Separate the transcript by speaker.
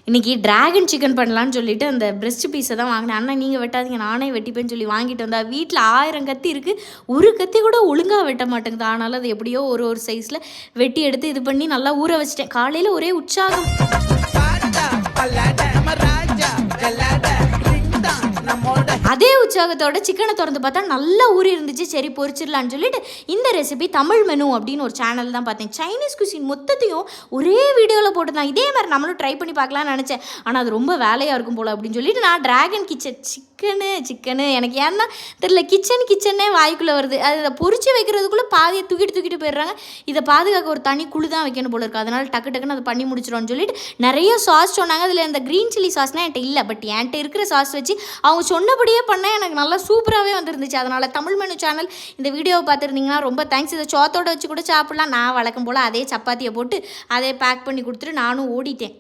Speaker 1: இன்றைக்கி dragon chicken பண்ணலான்னு சொல்லிட்டு அந்த பிரெஸ்ட் பீஸை தான் வாங்கினேன். அண்ணா நீங்கள் வெட்டாதீங்க நானே வெட்டிப்பேன்னு சொல்லி வாங்கிட்டு வந்தா. வீட்டில் 1000 கத்தி இருக்குது, ஒரு கத்தி கூட ஒழுங்காக வெட்ட மாட்டேங்குது. ஆனாலும் அது எப்படியோ ஒரு சைஸில் வெட்டி எடுத்து இது பண்ணி நல்லா ஊற வச்சிட்டேன். காலையில் ஒரே உற்சாகம். அதே உற்சாகத்தோட சிக்கனை திறந்து பார்த்தா நல்லா ஊறி இருந்துச்சு. சரி பொரிச்சிடலான்னு சொல்லிட்டு இந்த ரெசிபி தமிழ் மெனு அப்படின்னு ஒரு சேனல் தான் பார்த்தேன். சைனீஸ் குசின் மொத்தத்தையும் ஒரே வீடியோவில் போட்டுதான். இதே மாதிரி நம்மளும் ட்ரை பண்ணி பார்க்கலான்னு நினச்சேன். ஆனால் அது ரொம்ப வேலையாக இருக்கும் போல் அப்படின்னு சொல்லிட்டு நான் ட்ராகன் சிக்கனு எனக்கு ஏன்னா தெரியல, கிச்சனே வாய்க்குள்ளே வருது. அதை பொரிச்சு வைக்கிறதுக்குள்ளே பாதியை தூக்கிட்டு போயிடுறாங்க. இதை பாதுகாக்க ஒரு தனி குழு தான் வைக்கணும் போல இருக்குது. அதனால் டக்குன்னு அதை பண்ணி முடிச்சிடும்னு சொல்லிட்டு நிறைய சாஸ் சொன்னாங்க. அதில் இந்த க்ரீன் சில்லி சாஸ்னால் என்கிட்ட இல்லை, பட் என்கிட்ட இருக்கிற சாஸ் வச்சு அவங்க சொன்னபடியே பண்ணேன். எனக்கு நல்லா சூப்பராகவே வந்துருந்துச்சு. அதனால் தமிழ் மெனு சேனல் இந்த வீடியோவை பார்த்துருந்தீங்கன்னா ரொம்ப தேங்க்ஸ். இதை சோத்தோடு வச்சு கூட சாப்பிட்லாம். நான் வழக்கம் போல் அதே சப்பாத்தியை போட்டு அதே பேக் பண்ணி கொடுத்துட்டு நானும் ஓடிட்டேன்.